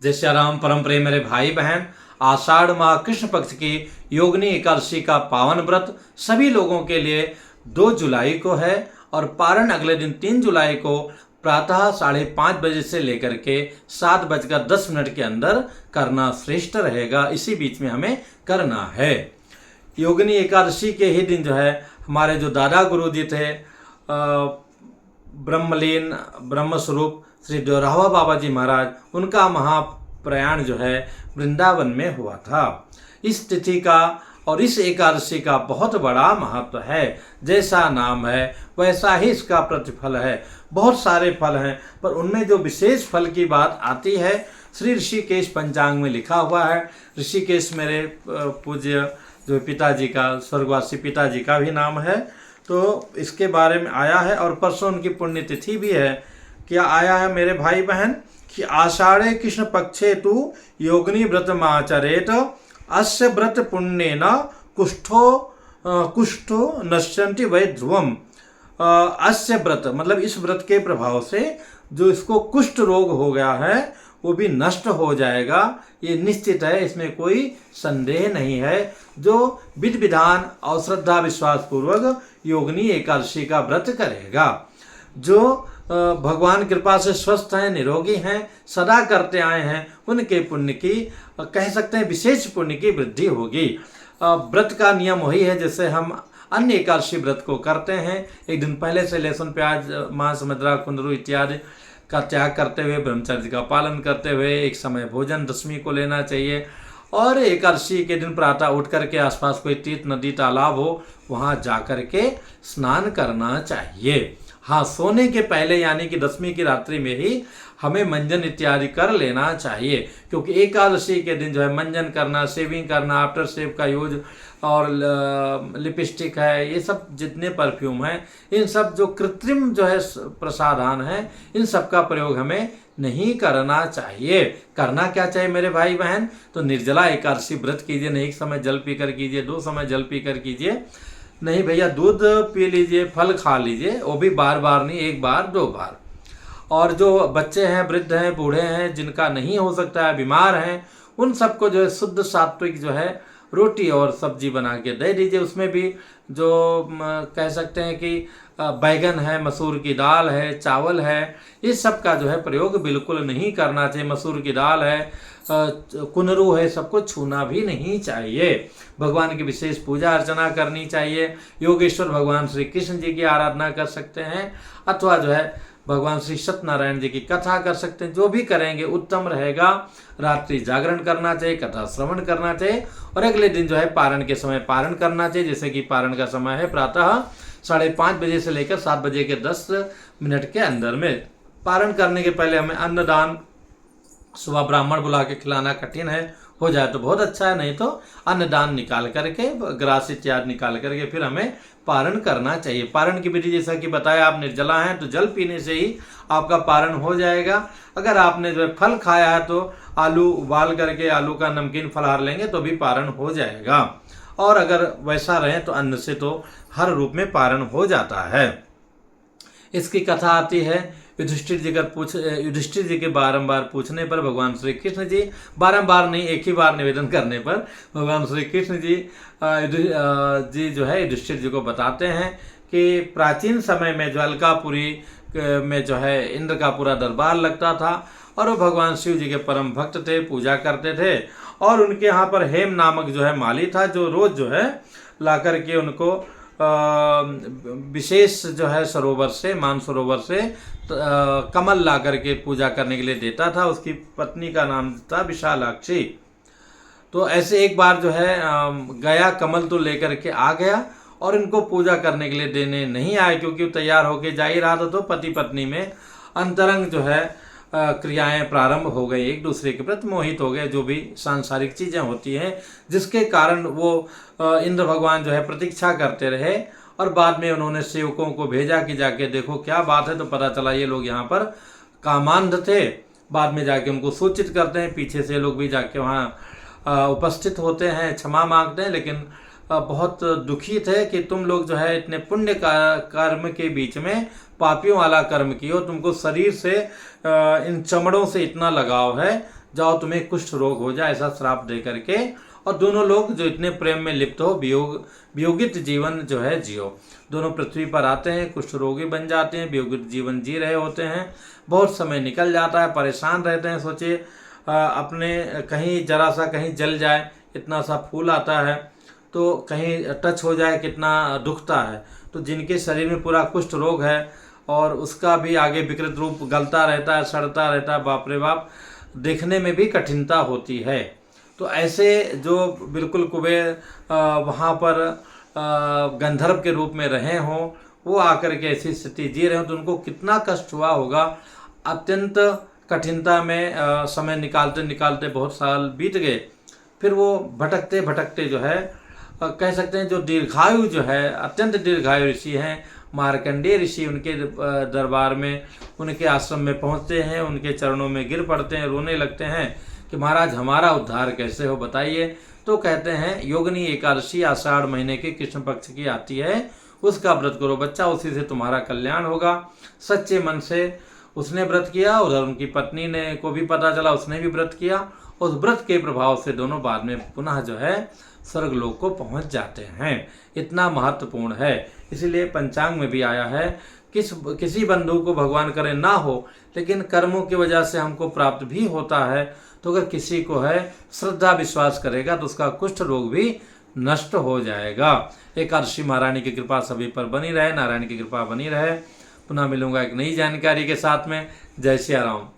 जय श्री राम। परम प्रेम मेरे भाई बहन, आषाढ़ माह कृष्ण पक्ष की योगिनी एकादशी का पावन व्रत सभी लोगों के लिए 2 जुलाई को है और पारण अगले दिन 3 जुलाई को प्रातः 5:30 बजे से लेकर के 7:10 के अंदर करना श्रेष्ठ रहेगा। इसी बीच में हमें करना है। योगिनी एकादशी के ही दिन जो है हमारे जो दादा गुरु जी थे ब्रह्मलीन ब्रह्मस्वरूप श्री डोरावा बाबा जी महाराज, उनका महाप्रयाण जो है वृंदावन में हुआ था। इस तिथि का और इस एकादशी का बहुत बड़ा महत्व है। जैसा नाम है वैसा ही इसका प्रतिफल है। बहुत सारे फल हैं, पर उनमें जो विशेष फल की बात आती है श्री ऋषिकेश पंचांग में लिखा हुआ है। ऋषिकेश मेरे पूज्य जो पिताजी का, स्वर्गवासी पिताजी का भी नाम है, तो इसके बारे में आया है। और परसों उनकी पुण्यतिथि भी है। क्या आया है मेरे भाई बहन कि आषाढ़े कृष्ण पक्षे तु योगिनी व्रत माचरेत अस्य व्रत पुण्येन कुष्ठो नश्यन्ति वै ध्रुवम। अस्य व्रत मतलब इस व्रत के प्रभाव से जो इसको कुष्ठ रोग हो गया है वो भी नष्ट हो जाएगा। ये निश्चित है, इसमें कोई संदेह नहीं है। जो विधि विधान और श्रद्धा विश्वास पूर्वक योगिनी एकादशी का व्रत करेगा, जो भगवान कृपा से स्वस्थ हैं, निरोगी हैं, सदा करते आए हैं, उनके पुण्य की कह सकते हैं विशेष पुण्य की वृद्धि होगी। व्रत का नियम वही है जैसे हम अन्य एकादशी व्रत को करते हैं। एक दिन पहले से लहसुन प्याज मांस मदिरा कुंदरू इत्यादि का त्याग करते हुए, ब्रह्मचर्य का पालन करते हुए एक समय भोजन दशमी को लेना चाहिए। और एकादशी के दिन प्रातः उठ करके आसपास कोई तीर्थ नदी तालाब हो वहाँ जा कर के स्नान करना चाहिए। हाँ, सोने के पहले यानी कि दशमी की रात्रि में ही हमें मंजन इत्यादि कर लेना चाहिए, क्योंकि एकादशी के दिन जो है मंजन करना, शेविंग करना, आफ्टर शेव का यूज और लिपस्टिक है, ये सब जितने परफ्यूम हैं, इन सब जो कृत्रिम जो है प्रसाधन है, इन सब का प्रयोग हमें नहीं करना चाहिए। करना क्या चाहिए मेरे भाई बहन? तो निर्जला एकादशी व्रत कीजिए। नहीं एक समय जल पीकर कीजिए, 2 समय जल पीकर कीजिए। नहीं भैया दूध पी लीजिए, फल खा लीजिए, वो भी बार बार नहीं, 1 बार 2 बार। और जो बच्चे हैं, वृद्ध हैं, बूढ़े हैं, जिनका नहीं हो सकता है, बीमार हैं, उन सबको जो है शुद्ध सात्विक जो है रोटी और सब्जी बना के दे दीजिए। उसमें भी जो कह सकते हैं कि बैगन है, मसूर की दाल है, चावल है, इस सब का जो है प्रयोग बिल्कुल नहीं करना चाहिए। मसूर की दाल है, कुनरू है, सबको छूना भी नहीं चाहिए। भगवान की विशेष पूजा अर्चना करनी चाहिए। योगेश्वर भगवान श्री कृष्ण जी की आराधना कर सकते हैं, अथवा जो है भगवान श्री सत्यनारायण जी की कथा कर सकते हैं। जो भी करेंगे उत्तम रहेगा। रात्रि जागरण करना चाहिए, कथा श्रवण करना चाहिए, और अगले दिन जो है पारण के समय पारण करना चाहिए। जैसे कि पारण का समय है प्रातः 5:30 बजे से लेकर 7:10 के अंदर में। पारण करने के पहले हमें अन्नदान, सुबह ब्राह्मण बुला के खिलाना कठिन है, हो जाए तो बहुत अच्छा है, नहीं तो अन्नदान निकाल करके, ग्रास इत्यादि निकाल करके फिर हमें पारण करना चाहिए। पारण की विधि जैसा कि बताया, आप निर्जला हैं तो जल पीने से ही आपका पारण हो जाएगा। अगर आपने जो है फल खाया है तो आलू उबाल करके आलू का नमकीन फलहार लेंगे तो भी पारण हो जाएगा। और अगर वैसा रहे तो अन्न से तो हर रूप में पारण हो जाता है। इसकी कथा आती है युधिष्ठिर जी के बारंबार पूछने पर भगवान श्री कृष्ण जी, बारंबार नहीं एक ही बार निवेदन करने पर भगवान श्री कृष्ण जी जो है युधिष्ठिर जी को बताते हैं कि प्राचीन समय में जो अलकापुरी में जो है इंद्र का पूरा दरबार लगता था, और वो भगवान शिव जी के परम भक्त थे, पूजा करते थे। और उनके यहाँ पर हेम नामक जो है माली था, जो रोज जो है ला करके उनको विशेष जो है सरोवर से, मानसरोवर से कमल ला करके पूजा करने के लिए देता था। उसकी पत्नी का नाम था विशालाक्षी। तो ऐसे एक बार जो है गया, कमल तो लेकर के आ गया और इनको पूजा करने के लिए देने नहीं आए, क्योंकि वो तैयार होके जा ही रहा था। तो पति पत्नी में अंतरंग जो है क्रियाएं प्रारंभ हो गई, एक दूसरे के प्रति मोहित हो गए, जो भी सांसारिक चीज़ें होती हैं, जिसके कारण वो इंद्र भगवान जो है प्रतीक्षा करते रहे। और बाद में उन्होंने सेवकों को भेजा कि जाके देखो क्या बात है, तो पता चला ये लोग यहाँ पर कामांध थे। बाद में जाके उनको सूचित करते हैं, पीछे से लोग भी जाके वहाँ उपस्थित होते हैं, क्षमा मांगते हैं, लेकिन बहुत दुखी थे कि तुम लोग जो है इतने पुण्य कर्म के बीच में पापियों वाला कर्म किए हो, तुमको शरीर से इन चमड़ों से इतना लगाव है जाओ तुम्हें कुष्ठ रोग हो जाए, ऐसा श्राप दे करके। और दोनों लोग जो इतने प्रेम में लिप्त हो वियोगित जीवन जो है जियो। दोनों पृथ्वी पर आते हैं, कुष्ठ रोगी बन जाते हैं, वियोगित जीवन जी रहे होते हैं। बहुत समय निकल जाता है, परेशान रहते हैं। सोचिए अपने कहीं जरा सा कहीं जल जाए, इतना सा फूल आता है, तो कहीं टच हो जाए कितना दुखता है। तो जिनके शरीर में पूरा कुष्ठ रोग है और उसका भी आगे विकृत रूप गलता रहता है, सड़ता रहता है, बाप रे बाप, देखने में भी कठिनता होती है। तो ऐसे जो बिल्कुल कुबेर वहाँ पर गंधर्व के रूप में रहे हों, वो आकर के ऐसी स्थिति जी रहे हो, तो उनको कितना कष्ट हुआ होगा। अत्यंत कठिनता में समय निकालते निकालते बहुत साल बीत गए। फिर वो भटकते भटकते जो है कह सकते हैं जो दीर्घायु जो है, अत्यंत दीर्घायु ऋषि हैं मार्कंडेय ऋषि, उनके दरबार में, उनके आश्रम में पहुंचते हैं, उनके चरणों में गिर पड़ते हैं, रोने लगते हैं कि महाराज हमारा उद्धार कैसे हो बताइए। तो कहते हैं योगिनी एकादशी आषाढ़ महीने के कृष्ण पक्ष की आती है, उसका व्रत करो बच्चा, उसी से तुम्हारा कल्याण होगा। सच्चे मन से उसने व्रत किया, उधर उनकी पत्नी ने को भी पता चला, उसने भी व्रत किया। उस व्रत के प्रभाव से दोनों बाद में पुनः जो है स्वर्गलोक को पहुंच जाते हैं। इतना महत्वपूर्ण है, इसीलिए पंचांग में भी आया है किसी बंधु को भगवान करे ना हो, लेकिन कर्मों की वजह से हमको प्राप्त भी होता है। तो अगर किसी को है श्रद्धा विश्वास करेगा तो उसका कुष्ठ रोग भी नष्ट हो जाएगा। एकादशी महारानी की कृपा सभी पर बनी रहे, नारायण की कृपा बनी रहे। पुनः मिलूंगा एक नई जानकारी के साथ में। जय श्री राम।